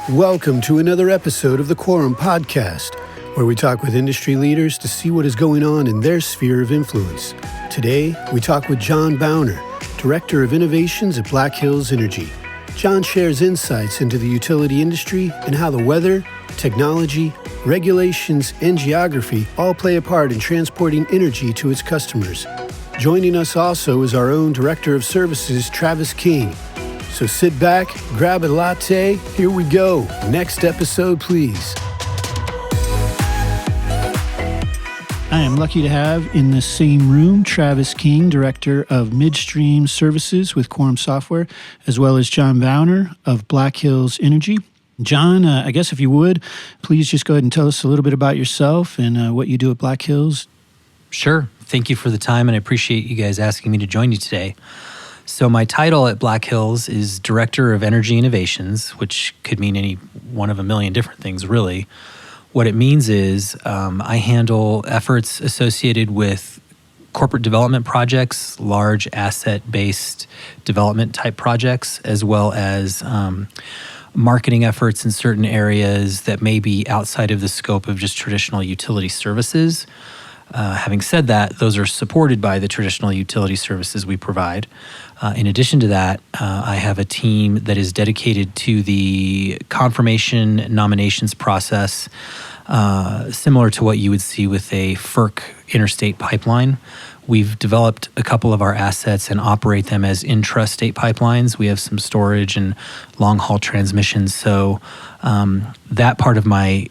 Welcome to another episode of the Quorum Podcast, where we talk with industry leaders to see what is going on in their sphere of influence. Today, we talk with John Boughner, Director of Innovations at Black Hills Energy. John shares insights into the utility industry and how the weather, technology, regulations, and geography all play a part in transporting energy to its customers. Joining us also is our own Director of Services, Travis King. So sit back, grab a latte, here we go. Next episode, please. I am lucky to have in the same room Travis King, Director of Midstream Services with Quorum Software, as well as John Boughner of Black Hills Energy. John, I guess if you would, please just go ahead and tell us a little bit about yourself and what you do at Black Hills. Sure. Thank you for the time, and I appreciate you guys asking me to join you today. So my title at Black Hills is Director of Energy Innovations, which could mean any one of a million different things, really. What it means is I handle efforts associated with corporate development projects, large asset-based development type projects, as well as marketing efforts in certain areas that may be outside of the scope of just traditional utility services. Having said that, those are supported by the traditional utility services we provide. In addition to that, I have a team that is dedicated to the confirmation nominations process, similar to what you would see with a FERC interstate pipeline. We've developed a couple of our assets and operate them as intrastate pipelines. We have some storage and long-haul transmissions. So that part of my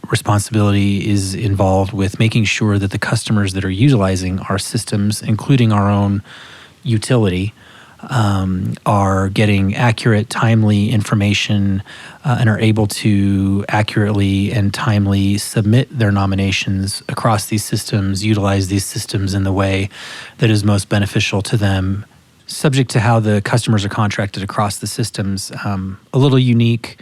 responsibility is involved with making sure that the customers that are utilizing our systems, including our own utility, are getting accurate, timely information and are able to accurately and timely submit their nominations across these systems, utilize these systems in the way that is most beneficial to them, subject to how the customers are contracted across the systems. A little unique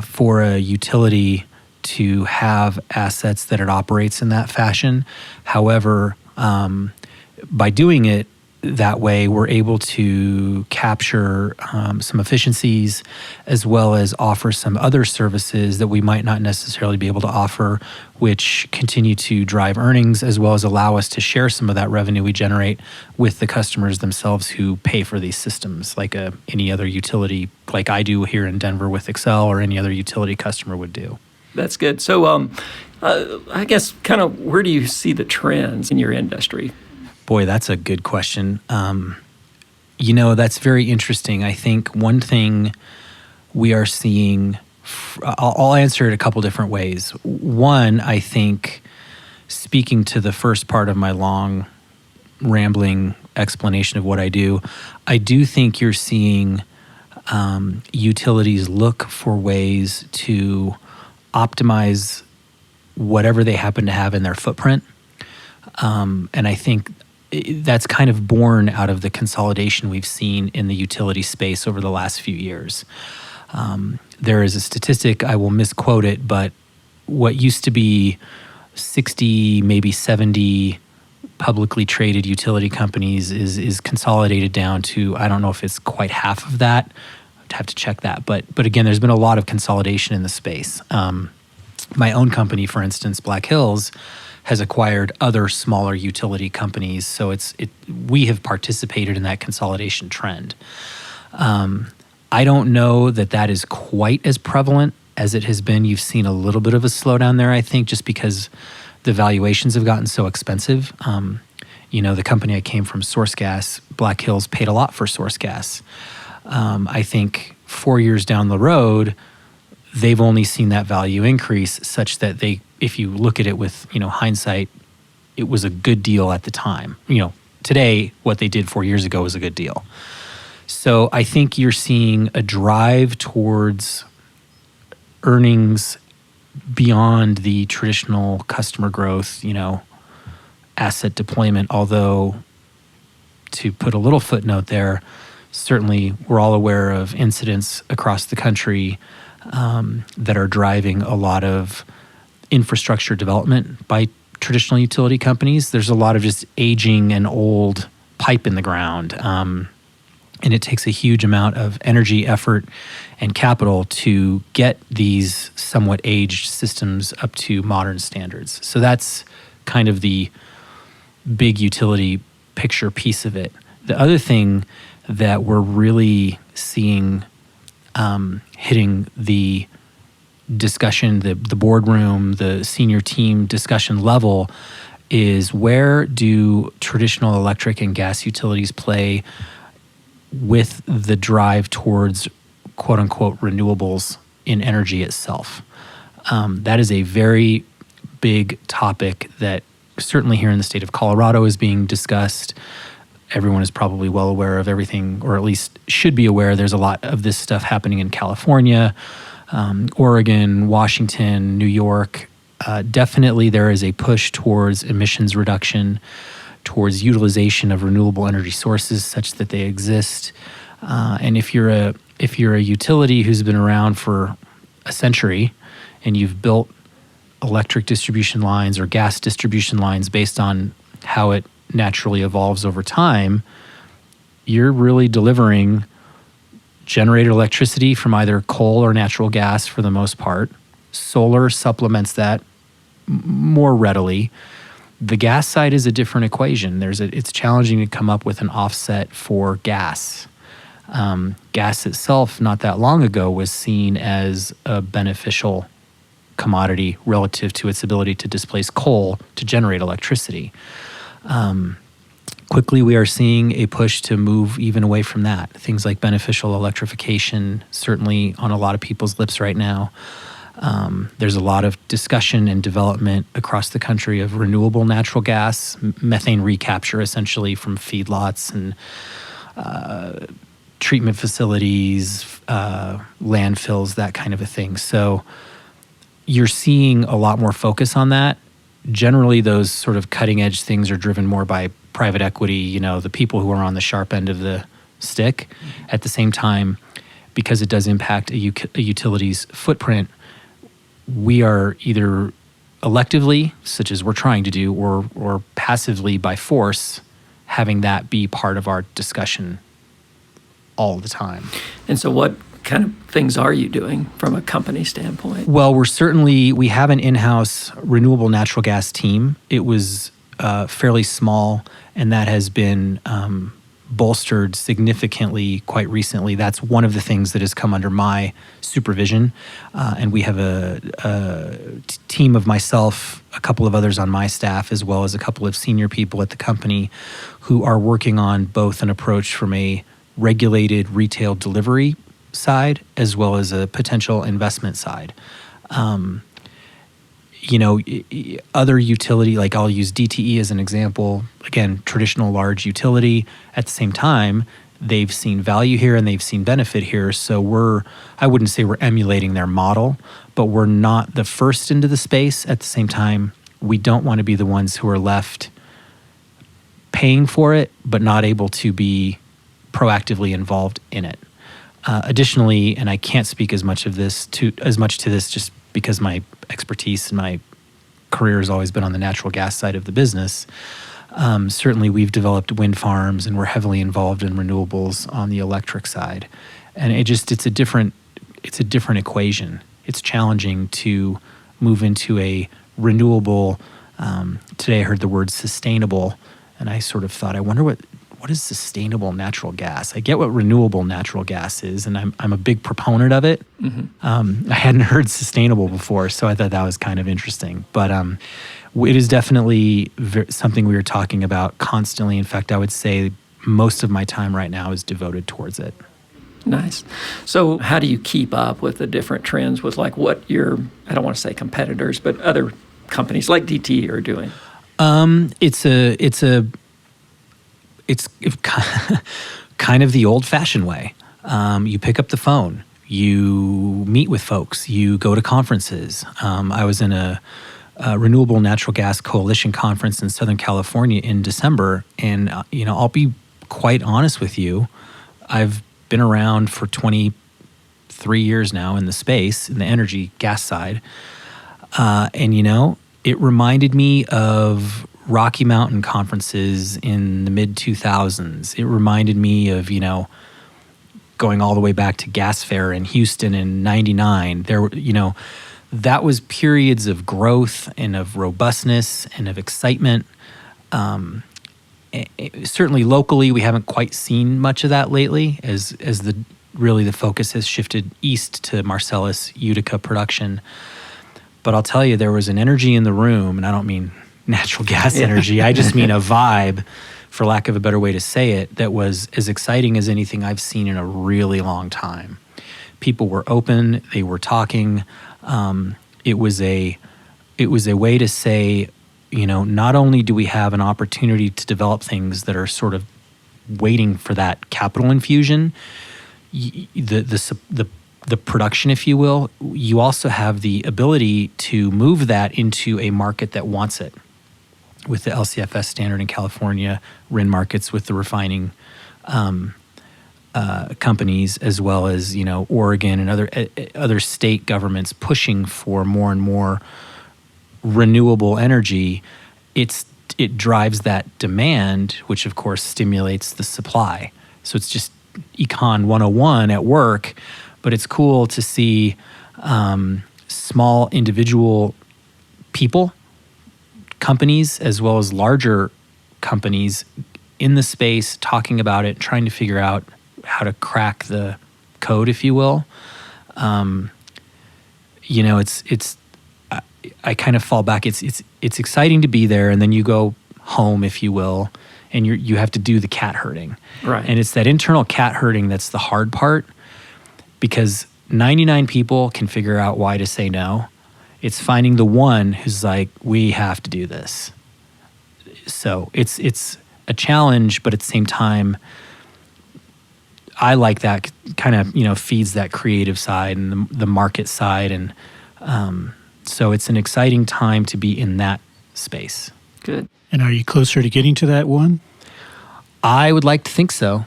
for a utility to have assets that it operates in that fashion. However, by doing it that way, we're able to capture some efficiencies as well as offer some other services that we might not necessarily be able to offer, which continue to drive earnings as well as allow us to share some of that revenue we generate with the customers themselves who pay for these systems, like any other utility, like I do here in Denver with Excel, or any other utility customer would do. That's good. So I guess kind of where do you see the trends in your industry? Boy, that's a good question. That's very interesting. I think one thing we are seeing, I'll answer it a couple different ways. One, I think, speaking to the first part of my long, rambling explanation of what I do think you're seeing utilities look for ways to optimize whatever they happen to have in their footprint. And I think that's kind of born out of the consolidation we've seen in the utility space over the last few years. There is a statistic, I will misquote it, but what used to be 60, maybe 70 publicly traded utility companies is consolidated down to, I don't know if it's quite half of that. I'd have to check that. But again, there's been a lot of consolidation in the space. My own company, for instance, Black Hills, has acquired other smaller utility companies. So we have participated in that consolidation trend. I don't know that is quite as prevalent as it has been. You've seen a little bit of a slowdown there, I think, just because the valuations have gotten so expensive. The company I came from, Source Gas, Black Hills, paid a lot for Source Gas. I think 4 years down the road, they've only seen that value increase such that if you look at it with, hindsight, it was a good deal at the time. Today, what they did 4 years ago was a good deal. So I think you're seeing a drive towards earnings beyond the traditional customer growth, asset deployment, although to put a little footnote there, certainly we're all aware of incidents across the country that are driving a lot of infrastructure development by traditional utility companies. There's a lot of just aging and old pipe in the ground. And And it takes a huge amount of energy, effort, and capital to get these somewhat aged systems up to modern standards. So that's kind of the big utility picture piece of it. The other thing that we're really seeing hitting the discussion, the boardroom, the senior team discussion level is where do traditional electric and gas utilities play with the drive towards quote unquote renewables in energy itself. That is a very big topic that certainly here in the state of Colorado is being discussed. Everyone is probably well aware of everything, or at least should be aware. There's a lot of this stuff happening in California, Oregon, Washington, New York. Definitely there is a push towards emissions reduction, towards utilization of renewable energy sources such that they exist. And if you're a utility who's been around for a century and you've built electric distribution lines or gas distribution lines based on how it naturally evolves over time, you're really delivering generated electricity from either coal or natural gas for the most part. Solar supplements that more readily. The gas side is a different equation. It's challenging to come up with an offset for gas. Gas itself, not that long ago, was seen as a beneficial commodity relative to its ability to displace coal to generate electricity. Quickly, we are seeing a push to move even away from that. Things like beneficial electrification, certainly on a lot of people's lips right now. There's a lot of discussion and development across the country of renewable natural gas, methane recapture essentially from feedlots and treatment facilities, landfills, that kind of a thing. So you're seeing a lot more focus on that. Generally, those sort of cutting edge things are driven more by private equity, the people who are on the sharp end of the stick. At the same time, because it does impact a utility's footprint, we are either electively, such as we're trying to do, or passively by force, having that be part of our discussion all the time. And so what kind of things are you doing from a company standpoint? Well, we have an in-house renewable natural gas team. It was fairly small, and that has been bolstered significantly quite recently. That's one of the things that has come under my supervision. And we have a team of myself, a couple of others on my staff, as well as a couple of senior people at the company who are working on both an approach from a regulated retail delivery side as well as a potential investment side. Other utility, like I'll use DTE as an example, again, traditional large utility. At the same time, they've seen value here and they've seen benefit here. So I wouldn't say we're emulating their model, but we're not the first into the space. At the same time, we don't want to be the ones who are left paying for it, but not able to be proactively involved in it. Additionally, and I can't speak as much to this just because my expertise and my career has always been on the natural gas side of the business. Certainly, we've developed wind farms and we're heavily involved in renewables on the electric side. And it's a different equation. It's challenging to move into a renewable. Today I heard the word sustainable, and I sort of thought, I wonder what is sustainable natural gas? I get what renewable natural gas is, and I'm a big proponent of it. Mm-hmm. I hadn't heard sustainable before, so I thought that was kind of interesting. But it is definitely something we are talking about constantly. In fact, I would say most of my time right now is devoted towards it. Nice. So how do you keep up with the different trends with like what your, I don't want to say competitors, but other companies like DT are doing? It's kind of the old-fashioned way. You pick up the phone, you meet with folks, you go to conferences. I was in a Renewable Natural Gas Coalition conference in Southern California in December, and I'll be quite honest with you. I've been around for 23 years now in the space, in the energy gas side, and it reminded me of Rocky Mountain conferences in the mid-2000s. It reminded me of, going all the way back to gas fair in Houston in '99. There were, that was periods of growth and of robustness and of excitement. Certainly locally, we haven't quite seen much of that lately, as the focus has shifted east to Marcellus Utica production. But I'll tell you, there was an energy in the room, and I don't mean natural gas energy. I just mean a vibe, for lack of a better way to say it, that was as exciting as anything I've seen in a really long time. People were open. They were talking. It was a way to say, not only do we have an opportunity to develop things that are sort of waiting for that capital infusion, the production, if you will, you also have the ability to move that into a market that wants it, with the LCFS standard in California, RIN markets with the refining companies, as well as Oregon and other state governments pushing for more and more renewable energy. It drives that demand, which of course stimulates the supply. So it's just Econ 101 at work, but it's cool to see small individual people, companies, as well as larger companies in the space talking about it, trying to figure out how to crack the code, if you will. I kind of fall back. It's exciting to be there, and then you go home, if you will, and you have to do the cat herding. Right. And it's that internal cat herding that's the hard part, because 99 people can figure out why to say no. It's finding the one who's like, we have to do this. So it's a challenge, but at the same time, I like that kind of, feeds that creative side and the market side. And so it's an exciting time to be in that space. Good. And are you closer to getting to that one? I would like to think so.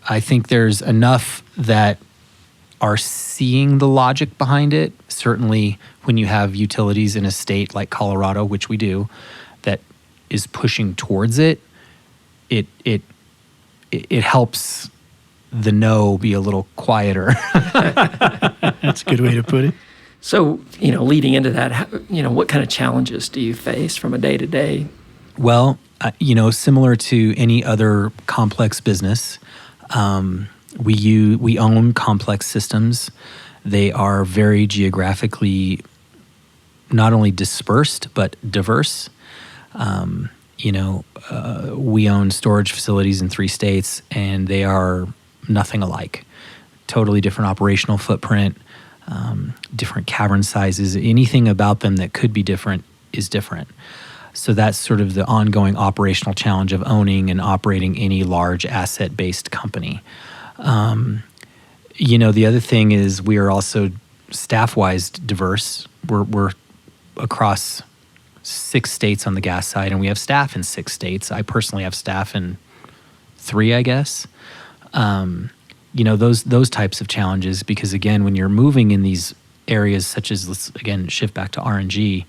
I think there's enough that are seeing the logic behind it. Certainly when you have utilities in a state like Colorado, which we do, that is pushing towards it, it helps the no be a little quieter. That's a good way to put it. So, leading into that, what kind of challenges do you face from a day-to-day? Well, similar to any other complex business, we own complex systems. They are very geographically not only dispersed, but diverse. We own storage facilities in 3 states, and they are nothing alike. Totally different operational footprint, different cavern sizes. Anything about them that could be different is different. So that's sort of the ongoing operational challenge of owning and operating any large asset-based company. The other thing is we are also staff-wise diverse. We're across 6 states on the gas side, and we have staff in 6 states. I personally have staff in 3, I guess. Those types of challenges, because again, when you're moving in these areas such as, let's again shift back to RNG,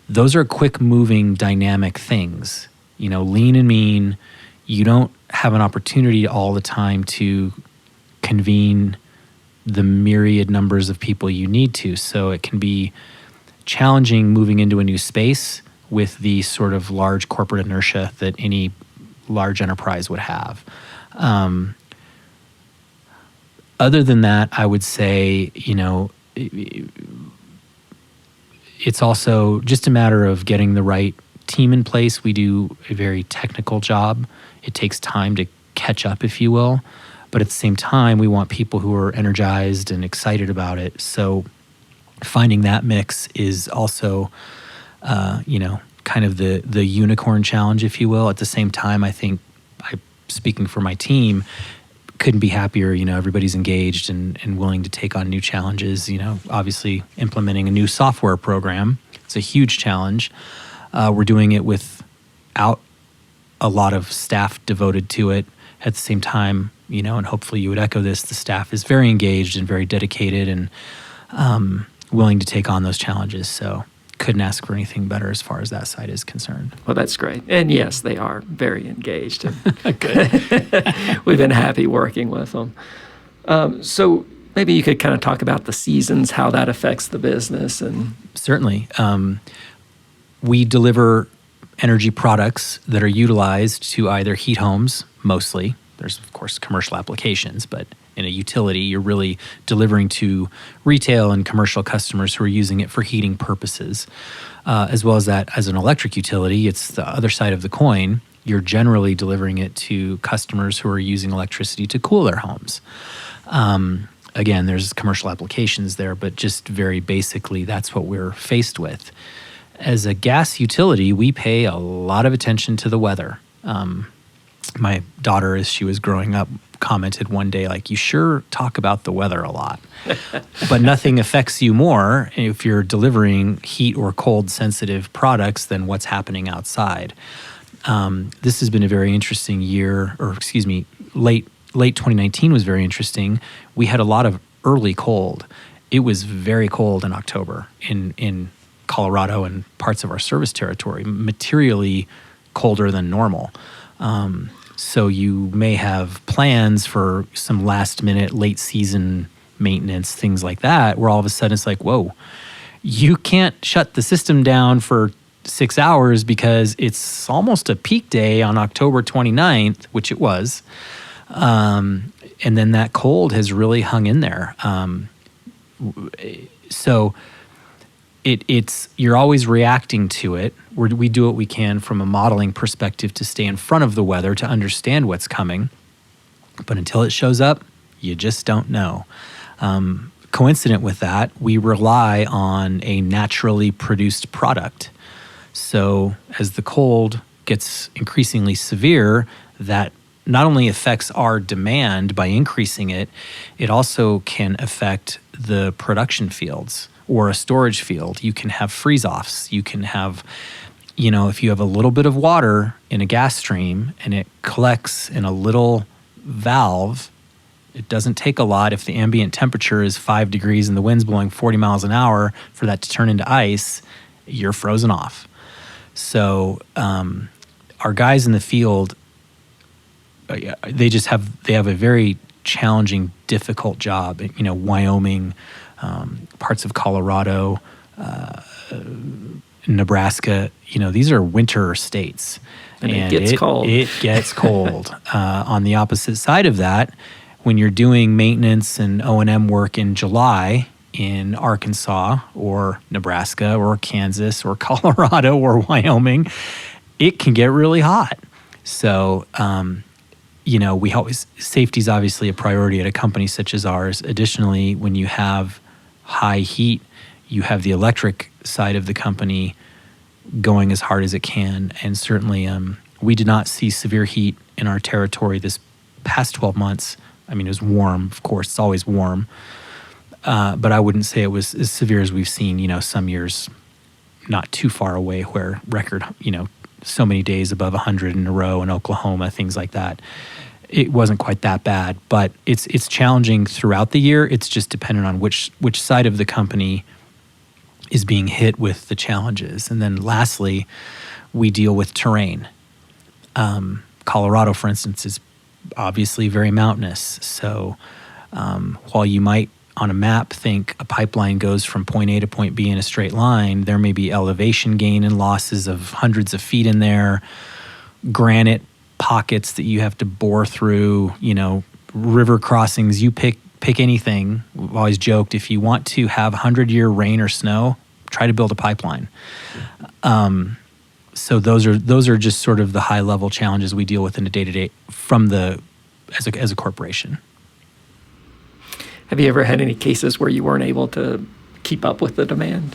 those are quick moving dynamic things. Lean and mean, you don't have an opportunity all the time to convene the myriad numbers of people you need to. So it can be challenging moving into a new space with the sort of large corporate inertia that any large enterprise would have. Other than that, I would say, it's also just a matter of getting the right team in place. We do a very technical job. It takes time to catch up, if you will. But at the same time, we want people who are energized and excited about it. So finding that mix is also, kind of the unicorn challenge, if you will. At the same time, I think, speaking for my team, couldn't be happier. Everybody's engaged and willing to take on new challenges. Obviously implementing a new software program, it's a huge challenge. We're doing it without a lot of staff devoted to it. At the same time, and hopefully you would echo this, the staff is very engaged and very dedicated and willing to take on those challenges. So couldn't ask for anything better as far as that side is concerned. Well, that's great. And yes, they are very engaged. Good. We've been happy working with them. So maybe you could kind of talk about the seasons, how that affects the business. And certainly, we deliver energy products that are utilized to either heat homes, mostly. There's, of course, commercial applications, but in a utility, you're really delivering to retail and commercial customers who are using it for heating purposes. As well as that, as an electric utility, it's the other side of the coin. You're generally delivering it to customers who are using electricity to cool their homes. Again, there's commercial applications there, but just very basically, that's what we're faced with. As a gas utility, we pay a lot of attention to the weather. My daughter, as she was growing up, commented one day, like, you sure talk about the weather a lot. But nothing affects you more if you're delivering heat or cold sensitive products than what's happening outside. This has been a very interesting year, late 2019 was very interesting. We had a lot of early cold. It was very cold in October in Colorado and parts of our service territory, materially colder than normal. So you may have plans for some last minute, late season maintenance, things like that, where all of a sudden it's like, whoa, you can't shut the system down for 6 hours because it's almost a peak day on October 29th, which it was. And then that cold has really hung in there. So you're always reacting to it. We do what we can from a modeling perspective to stay in front of the weather, to understand what's coming. But until it shows up, you just don't know. Coincident with that, we rely on a naturally produced product. So as the cold gets increasingly severe, that not only affects our demand by increasing it, it also can affect the production fields or a storage field. You can have freeze-offs. You can have, if you have a little bit of water in a gas stream and it collects in a little valve, it doesn't take a lot. If the ambient temperature is 5 degrees and the wind's blowing 40 miles an hour for that to turn into ice, you're frozen off. So our guys in the field, they have a very challenging, difficult job. Wyoming, parts of Colorado, Nebraska. These are winter states, and it gets cold. It gets cold. On the opposite side of that, when you're doing maintenance and O&M work in July in Arkansas or Nebraska or Kansas or Colorado or Wyoming, it can get really hot. So, safety is obviously a priority at a company such as ours. Additionally, when you have high heat, you have the electric side of the company going as hard as it can. And certainly, we did not see severe heat in our territory this past 12 months. I mean, it was warm, of course, it's always warm. But I wouldn't say it was as severe as we've seen, some years not too far away where record, so many days above 100 in a row in Oklahoma, things like that. It wasn't quite that bad, but it's challenging throughout the year. It's just dependent on which side of the company is being hit with the challenges. And then lastly, we deal with terrain. Colorado, for instance, is obviously very mountainous. So while you might on a map think a pipeline goes from point A to point B in a straight line, there may be elevation gain and losses of hundreds of feet in there, granite pockets that you have to bore through, river crossings. You pick anything. We've always joked, if you want to have 100-year rain or snow, try to build a pipeline. So those are just sort of the high-level challenges we deal with in a day-to-day as a corporation. Have you ever had any cases where you weren't able to keep up with the demand?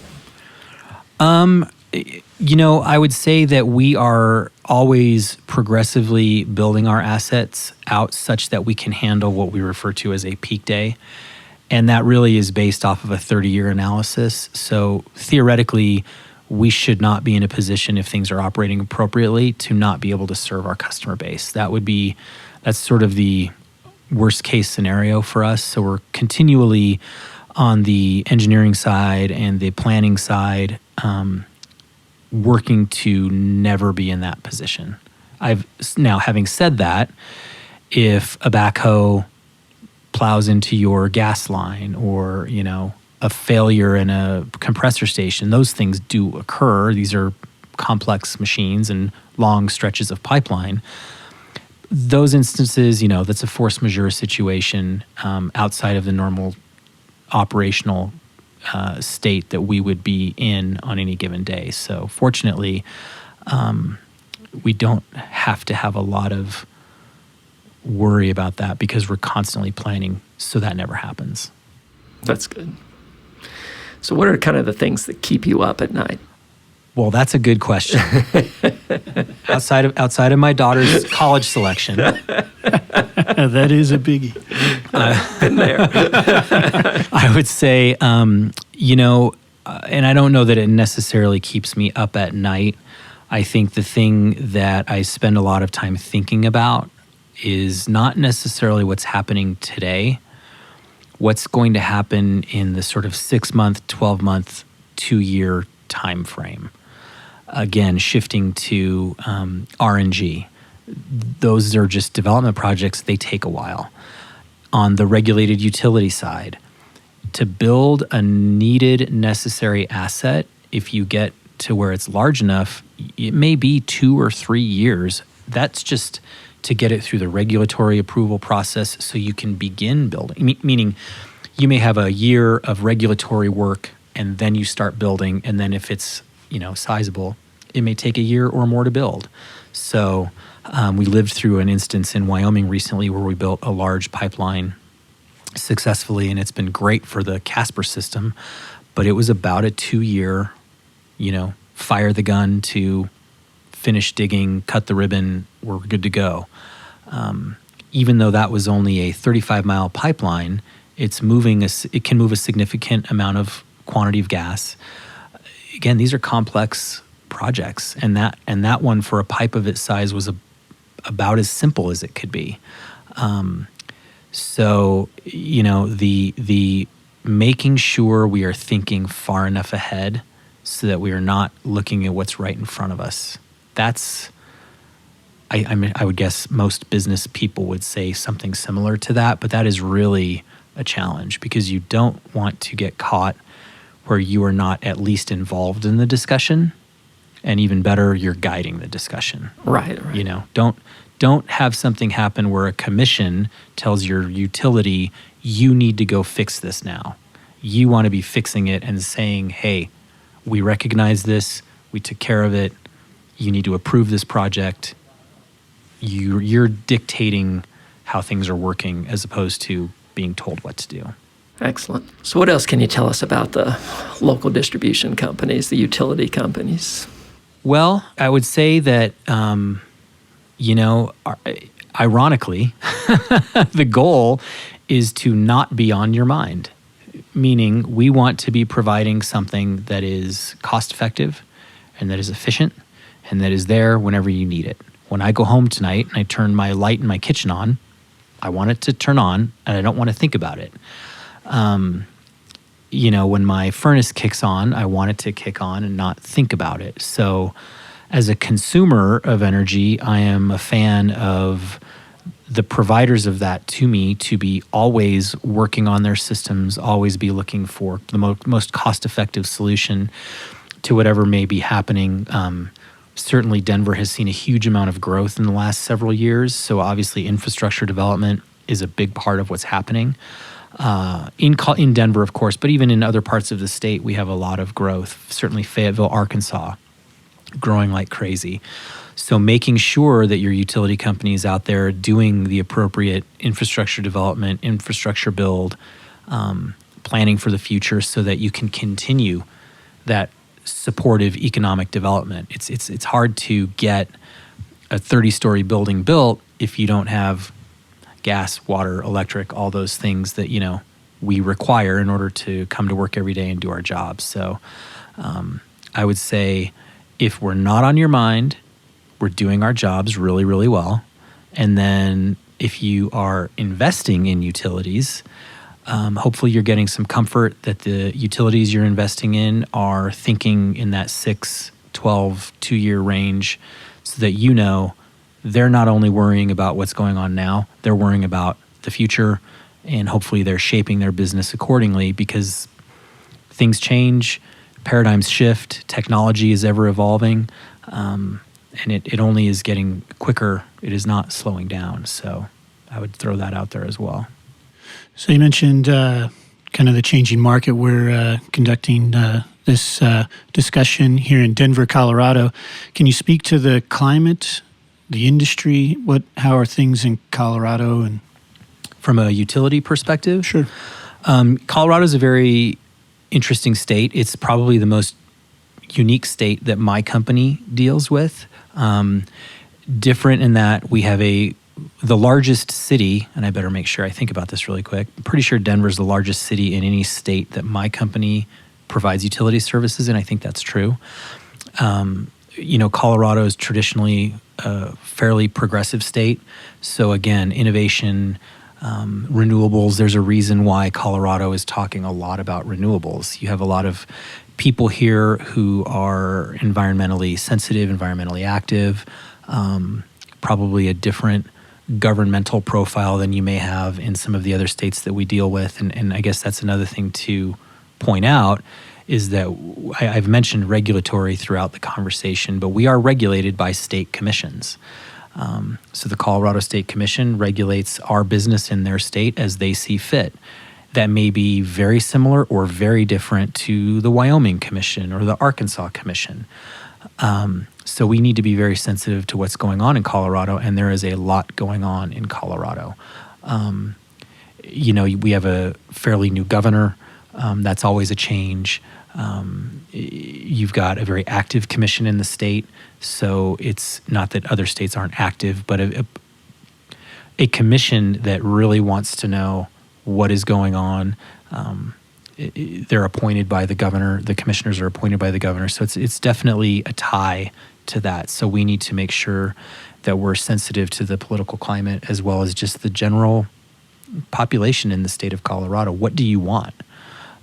I would say that we are always progressively building our assets out such that we can handle what we refer to as a peak day. And that really is based off of a 30-year analysis. So theoretically, we should not be in a position, if things are operating appropriately, to not be able to serve our customer base. That's sort of the worst case scenario for us. So we're continually on the engineering side and the planning side, working to never be in that position. Now, having said that, if a backhoe plows into your gas line, or, a failure in a compressor station. Those things do occur. These are complex machines and long stretches of pipeline. Those instances, that's a force majeure situation outside of the normal operational state that we would be in on any given day. So fortunately, we don't have to have a lot of worry about that because we're constantly planning so that never happens. That's good. So what are kind of the things that keep you up at night? Well, that's a good question. outside of my daughter's college selection. That is a biggie. Been there. I would say, and I don't know that it necessarily keeps me up at night. I think the thing that I spend a lot of time thinking about is not necessarily what's happening today, what's going to happen in the sort of 6-month, 12-month, 2-year time frame. Again, shifting to RNG. Those are just development projects. They take a while. On the regulated utility side, to build a needed, necessary asset, if you get to where it's large enough, it may be 2 or 3 years. That's just to get it through the regulatory approval process so you can begin building. Meaning, you may have a year of regulatory work and then you start building, and then if it's sizable, it may take a year or more to build. So we lived through an instance in Wyoming recently where we built a large pipeline successfully, and it's been great for the Casper system, but it was about a 2-year, fire the gun to finish digging, cut the ribbon, we're good to go. Even though that was only a 35-mile pipeline, it can move a significant amount of quantity of gas. Again, these are complex projects, and that one for a pipe of its size was about as simple as it could be. So the making sure we are thinking far enough ahead so that we are not looking at what's right in front of us. That's, I would guess most business people would say something similar to that, but that is really a challenge because you don't want to get caught where you are not at least involved in the discussion, and even better, you're guiding the discussion. Right. Don't have something happen where a commission tells your utility, you need to go fix this now. You want to be fixing it and saying, hey, we recognize this, we took care of it, you need to approve this project. You're dictating how things are working as opposed to being told what to do. Excellent. So what else can you tell us about the local distribution companies, the utility companies? Well, I would say that, ironically, the goal is to not be on your mind, meaning we want to be providing something that is cost-effective and that is efficient and that is there whenever you need it. When I go home tonight and I turn my light in my kitchen on, I want it to turn on and I don't want to think about it. When my furnace kicks on, I want it to kick on and not think about it. So as a consumer of energy, I am a fan of the providers of that to me to be always working on their systems, always be looking for the most cost-effective solution to whatever may be happening. Certainly, Denver has seen a huge amount of growth in the last several years. So obviously, infrastructure development is a big part of what's happening. In Denver, of course, but even in other parts of the state, we have a lot of growth. Certainly Fayetteville, Arkansas, growing like crazy. So making sure that your utility company is out there doing the appropriate infrastructure development, infrastructure build, planning for the future so that you can continue that supportive economic development. It's hard to get a 30-story building built if you don't have gas, water, electric, all those things that, we require in order to come to work every day and do our jobs. So I would say if we're not on your mind, we're doing our jobs really, really well. And then if you are investing in utilities, hopefully you're getting some comfort that the utilities you're investing in are thinking in that 6, 12, 2-year range so that they're not only worrying about what's going on now, they're worrying about the future and hopefully they're shaping their business accordingly because things change, paradigms shift, technology is ever evolving, and it only is getting quicker. It is not slowing down. So I would throw that out there as well. So you mentioned kind of the changing market. We're conducting this discussion here in Denver, Colorado. Can you speak to the climate, the industry? How are things in Colorado? And from a utility perspective, sure. Colorado is a very interesting state. It's probably the most unique state that my company deals with. Different in that we have the largest city, and I better make sure I think about this really quick. I'm pretty sure Denver's the largest city in any state that my company provides utility services in. I think that's true. Colorado is traditionally a fairly progressive state. So again, innovation, renewables, there's a reason why Colorado is talking a lot about renewables. You have a lot of people here who are environmentally sensitive, environmentally active, probably a different governmental profile than you may have in some of the other states that we deal with. And I guess that's another thing to point out is that I've mentioned regulatory throughout the conversation, but we are regulated by state commissions. So the Colorado State Commission regulates our business in their state as they see fit. That may be very similar or very different to the Wyoming Commission or the Arkansas Commission. So we need to be very sensitive to what's going on in Colorado, and there is a lot going on in Colorado. We have a fairly new governor. That's always a change. You've got a very active commission in the state, so it's not that other states aren't active, but a commission that really wants to know what is going on. They're appointed by the governor. The commissioners are appointed by the governor, so it's definitely a tie to that. So we need to make sure that we're sensitive to the political climate as well as just the general population in the state of Colorado. What do you want?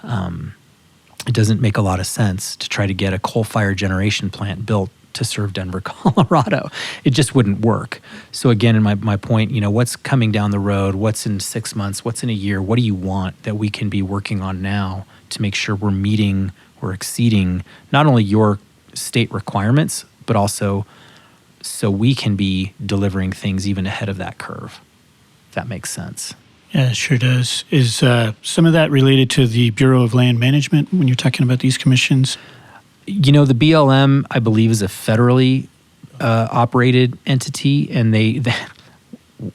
It doesn't make a lot of sense to try to get a coal-fired generation plant built to serve Denver, Colorado. It just wouldn't work. So again, in my point, what's coming down the road? What's in 6 months? What's in a year? What do you want that we can be working on now to make sure we're meeting or exceeding not only your state requirements, but also so we can be delivering things even ahead of that curve, if that makes sense. Yeah, it sure does. Is some of that related to the Bureau of Land Management when you're talking about these commissions? The BLM, I believe, is a federally operated entity, and they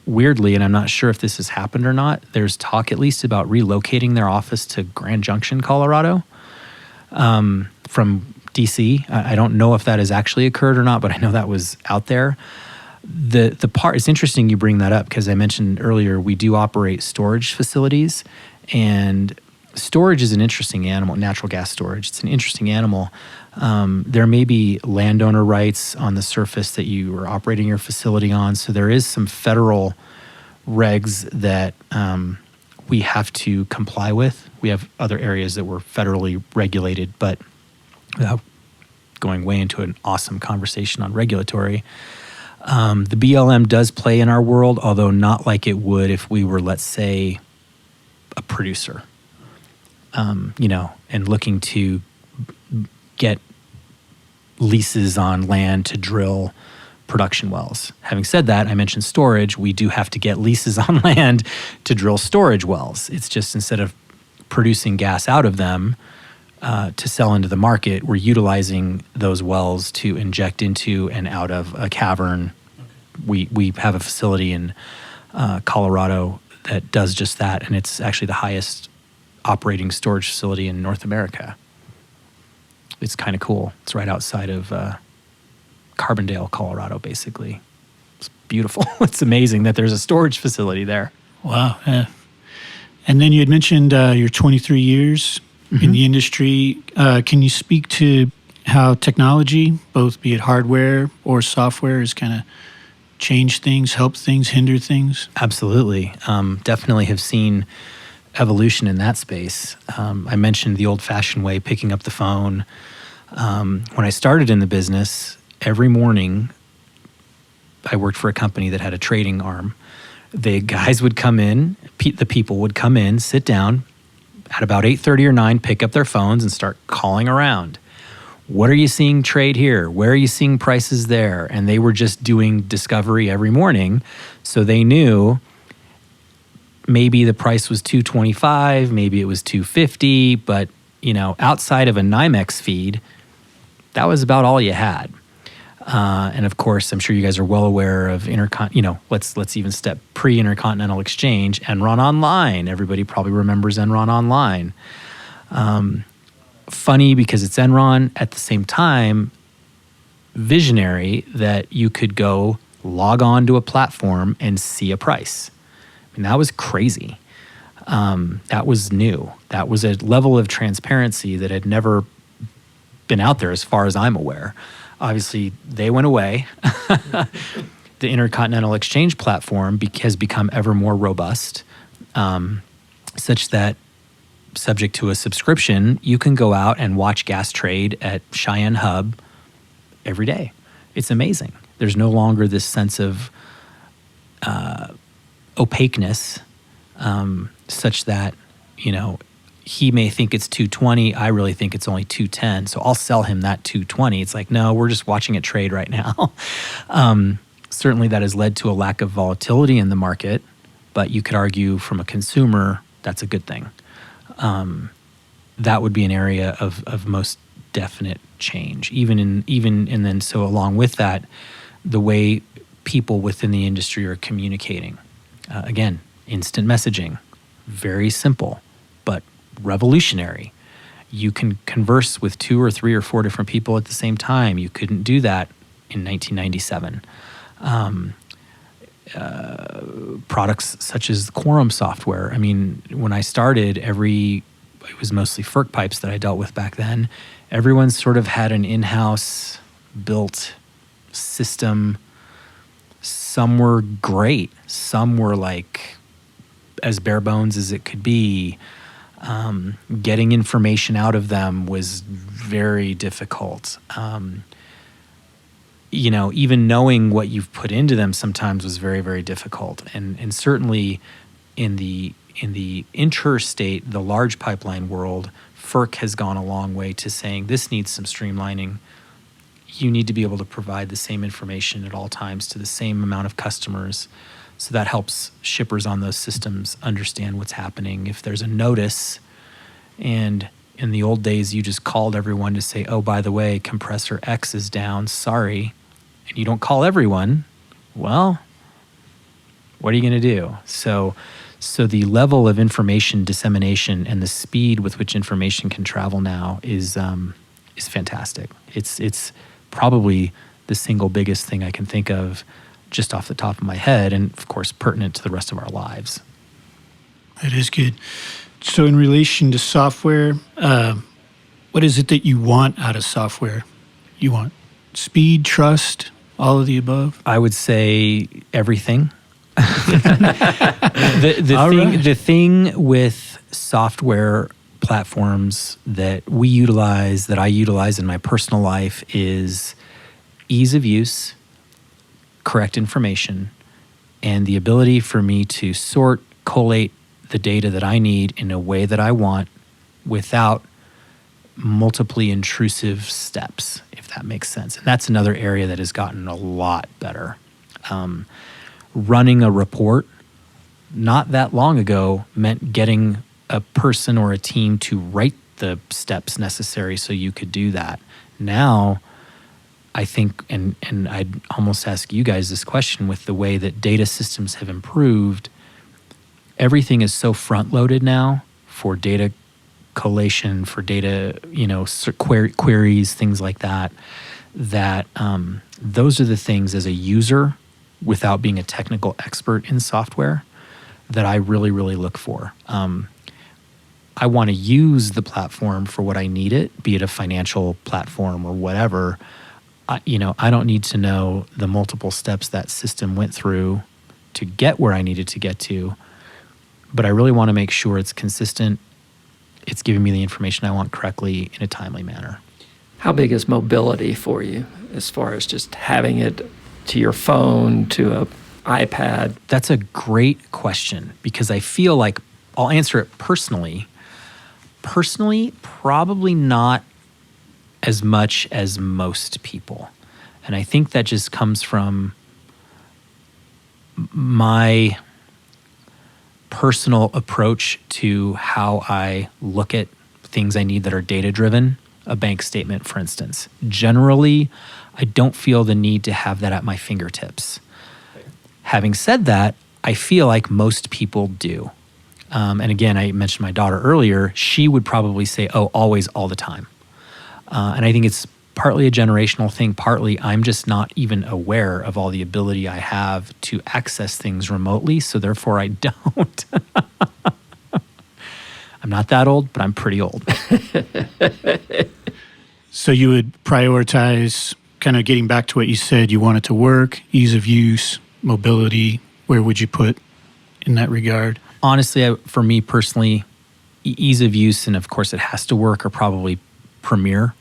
weirdly, and I'm not sure if this has happened or not, there's talk at least about relocating their office to Grand Junction, Colorado, from DC. I don't know if that has actually occurred or not, but I know that was out there. The part, it's interesting you bring that up because I mentioned earlier we do operate storage facilities, and storage is an interesting animal, natural gas storage. It's an interesting animal. There may be landowner rights on the surface that you are operating your facility on, so there is some federal regs that we have to comply with. We have other areas that we're federally regulated, but without going way into an awesome conversation on regulatory, the BLM does play in our world, although not like it would if we were, let's say, a producer, and looking to get leases on land to drill production wells. Having said that, I mentioned storage. We do have to get leases on land to drill storage wells. It's just instead of producing gas out of them to sell into the market, we're utilizing those wells to inject into and out of a cavern. We have a facility in Colorado that does just that, and it's actually the highest operating storage facility in North America. It's kind of cool. It's right outside of Carbondale, Colorado, basically. It's beautiful. It's amazing that there's a storage facility there. Wow. And then you had mentioned your 23 years in the industry. Can you speak to how technology, both be it hardware or software, has kind of changed things, helped things, hindered things? Absolutely. Definitely have seen evolution in that space. I mentioned the old-fashioned way, picking up the phone. When I started in the business, every morning I worked for a company that had a trading arm. the guys would come in, the people would come in, sit down at about 8:30 or 9, pick up their phones and start calling around. What are you seeing trade here? Where are you seeing prices there? And they were just doing discovery every morning. So they knew maybe the price was $225, maybe it was $250, but outside of a NYMEX feed, that was about all you had. And of course, I'm sure you guys are well aware of let's even step pre-Intercontinental Exchange, Enron Online. Everybody probably remembers Enron Online. Funny because it's Enron, at the same time, visionary that you could go log on to a platform and see a price. I mean, that was crazy. That was new. That was a level of transparency that had never been out there as far as I'm aware. Obviously, they went away. The Intercontinental Exchange platform has become ever more robust, such that subject to a subscription, you can go out and watch gas trade at Cheyenne Hub every day. It's amazing. There's no longer this sense of opaqueness, such that, he may think it's 220. I really think it's only 210. So I'll sell him that 220. It's like, no, we're just watching it trade right now. Certainly that has led to a lack of volatility in the market, but you could argue from a consumer, that's a good thing. That would be an area of most definite change. And then so along with that, the way people within the industry are communicating. Again, instant messaging, very simple, but revolutionary. You can converse with 2 or 3 or 4 different people at the same time. You couldn't do that in 1997. Products such as Quorum software. I mean, when I started, it was mostly FERC pipes that I dealt with back then. Everyone sort of had an in-house built system. Some were great. Some were like as bare bones as it could be. Getting information out of them was very difficult. Even knowing what you've put into them sometimes was very, very difficult. And certainly in the interstate, the large pipeline world, FERC has gone a long way to saying this needs some streamlining. You need to be able to provide the same information at all times to the same amount of customers. So that helps shippers on those systems understand what's happening. If there's a notice, and in the old days you just called everyone to say, oh, by the way, compressor X is down, sorry, and you don't call everyone, well, what are you going to do? So the level of information dissemination and the speed with which information can travel now is fantastic. It's probably the single biggest thing I can think of just off the top of my head, and of course pertinent to the rest of our lives. That is good. So in relation to software, what is it that you want out of software? You want speed, trust, all of the above? I would say everything. The thing with software platforms that we utilize, that I utilize in my personal life, is ease of use, correct information, and the ability for me to sort, collate the data that I need in a way that I want without multiply intrusive steps, if that makes sense. And that's another area that has gotten a lot better. Running a report not that long ago meant getting a person or a team to write the steps necessary so you could do that. Now, I think, and I'd almost ask you guys this question, with the way that data systems have improved, everything is so front-loaded now for data collation, for data, queries, things like that, that those are the things as a user, without being a technical expert in software, that I really, really look for. I want to use the platform for what I need it, be it a financial platform or whatever. I don't need to know the multiple steps that system went through to get where I needed to get to, but I really want to make sure it's consistent, it's giving me the information I want correctly in a timely manner. How big is mobility for you as far as just having it to your phone, to a iPad? That's a great question because I feel like I'll answer it personally. Personally, probably not as much as most people. And I think that just comes from my personal approach to how I look at things I need that are data-driven. A bank statement, for instance. Generally, I don't feel the need to have that at my fingertips. Having said that, I feel like most people do. And again, I mentioned my daughter earlier. She would probably say, oh, always, all the time. And I think it's partly a generational thing, partly I'm just not even aware of all the ability I have to access things remotely, so therefore I don't. I'm not that old, but I'm pretty old. So you would prioritize, kind of getting back to what you said, you want it to work, ease of use, mobility. Where would you put in that regard? Honestly, for me personally, ease of use and of course it has to work are probably premier.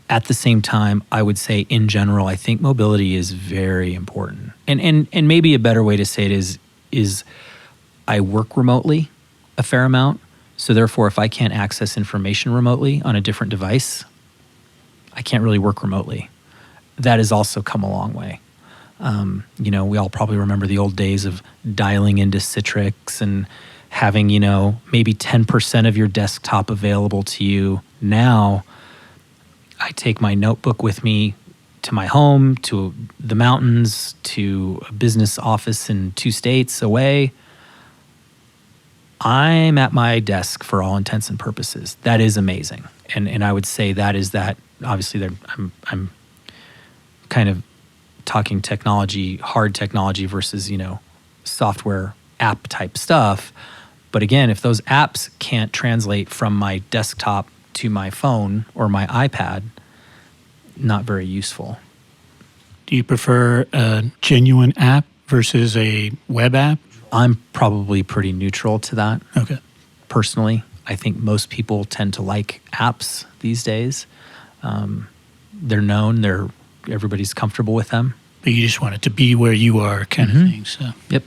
At the same time, I would say in general, I think mobility is very important. And maybe a better way to say it is I work remotely a fair amount. So therefore, if I can't access information remotely on a different device, I can't really work remotely. That has also come a long way. We all probably remember the old days of dialing into Citrix and having, maybe 10% of your desktop available to you. Now, I take my notebook with me to my home, to the mountains, to a business office in 2 states away. I'm at my desk for all intents and purposes. That is amazing. And I would say that is that. Obviously, I'm kind of talking technology, hard technology versus, software app type stuff. But again, if those apps can't translate from my desktop to my phone or my iPad, not very useful. Do you prefer a genuine app versus a web app? I'm probably pretty neutral to that. Okay. Personally, I think most people tend to like apps these days. They're known, everybody's comfortable with them. But you just want it to be where you are kind of thing. So Yep.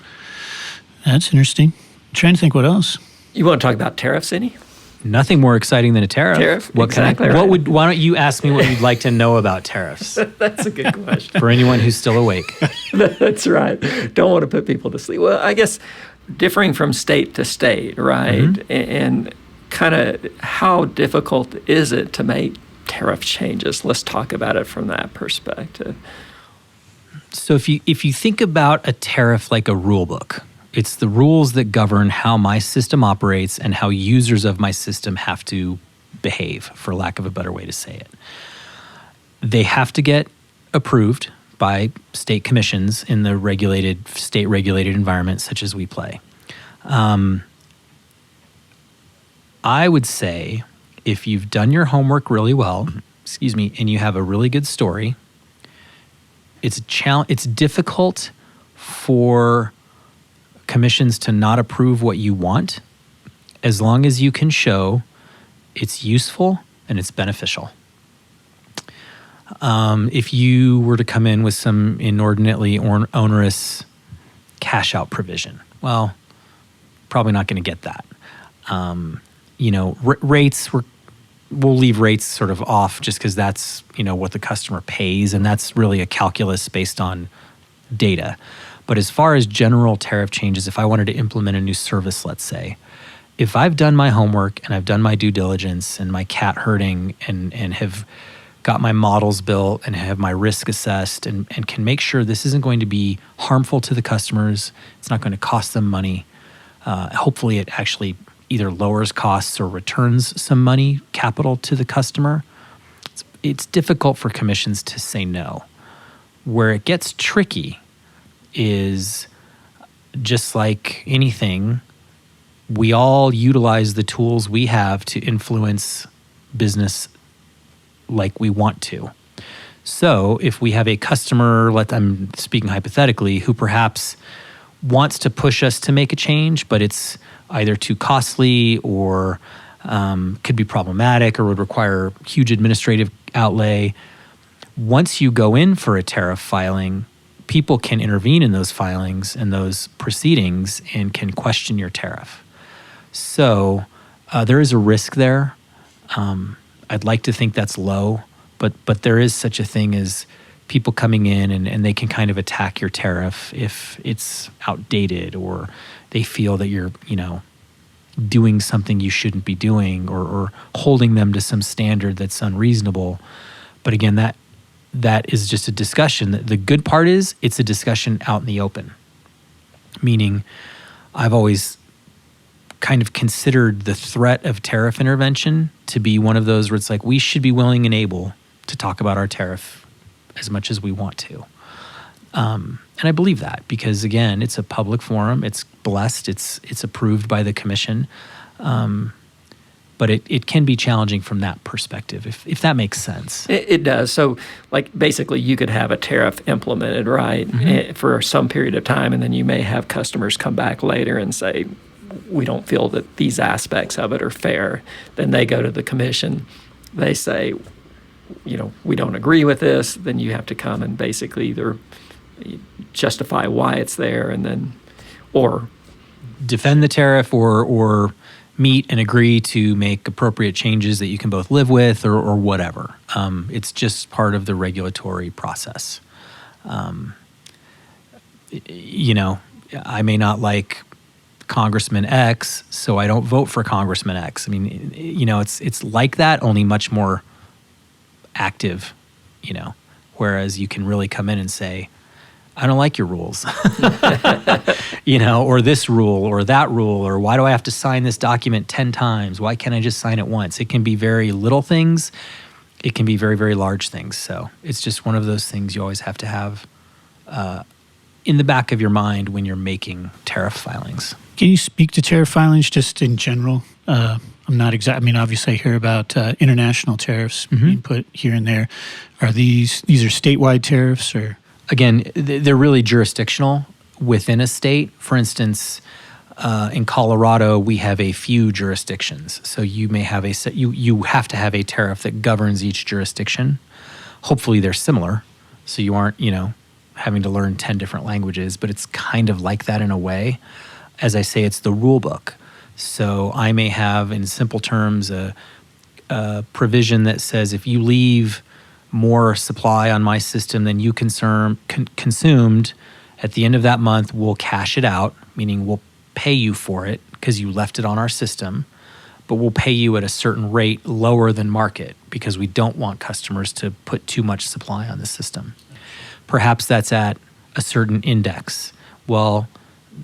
That's interesting. I'm trying to think what else. You want to talk about tariffs, any? Nothing more exciting than a tariff. Exactly right. Why don't you ask me what you'd like to know about tariffs? That's a good question. For anyone who's still awake. That's right. Don't want to put people to sleep. Well, I guess differing from state to state, right? Mm-hmm. And kind of how difficult is it to make tariff changes? Let's talk about it from that perspective. So if you think about a tariff like a rule book, it's the rules that govern how my system operates and how users of my system have to behave, for lack of a better way to say it. They have to get approved by state commissions in the state-regulated environment such as we play. I would say if you've done your homework really well, and you have a really good story, it's difficult for commissions to not approve what you want as long as you can show it's useful and it's beneficial. If you were to come in with some inordinately onerous cash out provision, well, probably not going to get that. Rates, we'll leave rates sort of off just because that's, what the customer pays, and that's really a calculus based on data. But as far as general tariff changes, if I wanted to implement a new service, let's say, if I've done my homework and I've done my due diligence and my cat herding and have got my models built and have my risk assessed and can make sure this isn't going to be harmful to the customers, it's not going to cost them money. Hopefully it actually either lowers costs or returns some money, capital to the customer. It's difficult for commissions to say no. Where it gets tricky is just like anything, we all utilize the tools we have to influence business like we want to. So if we have a customer, I'm speaking hypothetically, who perhaps wants to push us to make a change, but it's either too costly or could be problematic or would require huge administrative outlay. Once you go in for a tariff filing, people can intervene in those filings and those proceedings and can question your tariff. So there is a risk there. I'd like to think that's low, but there is such a thing as people coming in and they can kind of attack your tariff if it's outdated or they feel that you're, doing something you shouldn't be doing or holding them to some standard that's unreasonable. But again, that is just a discussion. The good part is it's a discussion out in the open, meaning I've always kind of considered the threat of tariff intervention to be one of those where it's like we should be willing and able to talk about our tariff as much as we want to. And I believe that because, again, it's a public forum. It's blessed. It's approved by the commission. But it can be challenging from that perspective, if that makes sense. It does. So, basically, you could have a tariff implemented, right, for some period of time, and then you may have customers come back later and say, we don't feel that these aspects of it are fair. Then they go to the commission. They say, we don't agree with this. Then you have to come and basically either justify why it's there and then, or defend the tariff or meet and agree to make appropriate changes that you can both live with or whatever. It's just part of the regulatory process. I may not like Congressman X, so I don't vote for Congressman X. I mean, it's like that, only much more active, whereas you can really come in and say, I don't like your rules, or this rule or that rule, or why do I have to sign this document 10 times? Why can't I just sign it once? It can be very little things. It can be very, very large things. So it's just one of those things you always have to have in the back of your mind when you're making tariff filings. Can you speak to tariff filings just in general? I'm not exact. I mean, obviously I hear about international tariffs being put here and there. Are these are statewide tariffs or? Again, they're really jurisdictional within a state. For instance, in Colorado, we have a few jurisdictions. So you may have you have to have a tariff that governs each jurisdiction. Hopefully they're similar, so you aren't, having to learn 10 different languages, but it's kind of like that in a way. As I say, it's the rule book. So I may have, in simple terms, a provision that says if you leave more supply on my system than you consumed, at the end of that month, we'll cash it out, meaning we'll pay you for it because you left it on our system, but we'll pay you at a certain rate lower than market because we don't want customers to put too much supply on the system. Perhaps that's at a certain index. Well,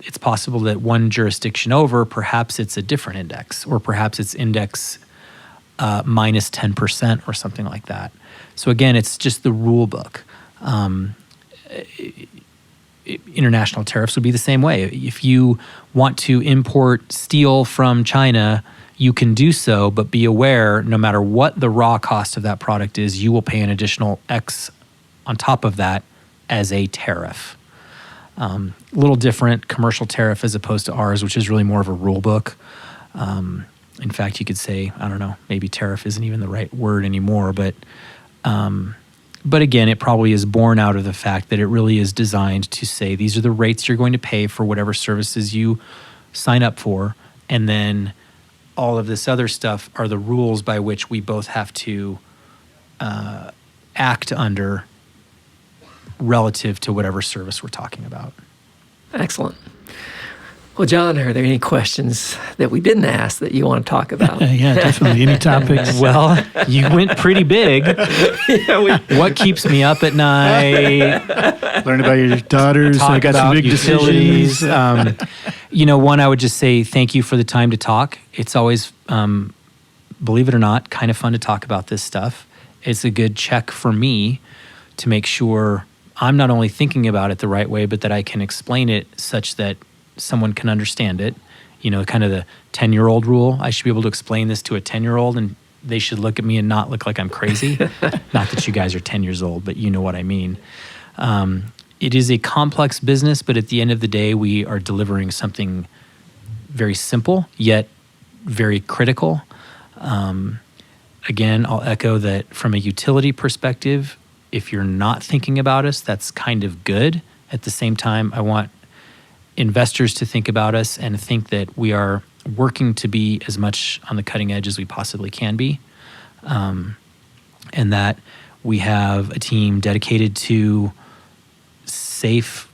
it's possible that one jurisdiction over, perhaps it's a different index, or perhaps it's index minus 10% or something like that. So again, it's just the rule book. International tariffs would be the same way. If you want to import steel from China, you can do so, but be aware, no matter what the raw cost of that product is, you will pay an additional X on top of that as a tariff. A little different commercial tariff as opposed to ours, which is really more of a rule book. In fact, you could say, I don't know, maybe tariff isn't even the right word anymore, but again, it probably is born out of the fact that it really is designed to say these are the rates you're going to pay for whatever services you sign up for, and then all of this other stuff are the rules by which we both have to act under relative to whatever service we're talking about. Excellent. Well, John, are there any questions that we didn't ask that you want to talk about? Yeah, definitely. Any topics? Well, you went pretty big. What keeps me up at night? Learn about your daughters. Talk I got some about big utilities. decisions. One, I would just say thank you for the time to talk. It's always, believe it or not, kind of fun to talk about this stuff. It's a good check for me to make sure I'm not only thinking about it the right way, but that I can explain it such that someone can understand it. Kind of the 10-year-old rule. I should be able to explain this to a 10-year-old and they should look at me and not look like I'm crazy. Not that you guys are 10 years old, but you know what I mean. It is a complex business, but at the end of the day, we are delivering something very simple, yet very critical. Again, I'll echo that from a utility perspective, if you're not thinking about us, that's kind of good At the same time, I want investors to think about us and think that we are working to be as much on the cutting edge as we possibly can be, and that we have a team dedicated to safe,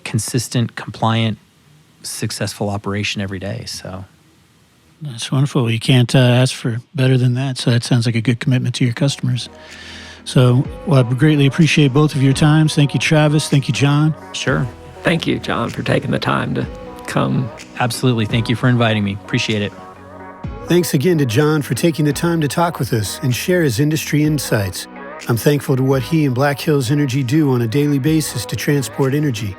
consistent, compliant, successful operation every day. So that's wonderful. You can't ask for better than that. So that sounds like a good commitment to your customers. So, well, I greatly appreciate both of your times. Thank you, Travis. Thank you, John. Sure. Thank you, John, for taking the time to come. Absolutely. Thank you for inviting me. Appreciate it. Thanks again to John for taking the time to talk with us and share his industry insights. I'm thankful to what he and Black Hills Energy do on a daily basis to transport energy.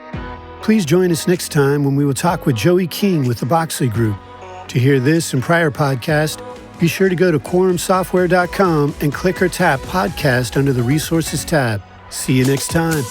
Please join us next time when we will talk with Joey King with the Boxley Group. To hear this and prior podcasts, be sure to go to quorumsoftware.com and click or tap podcast under the Resources tab. See you next time.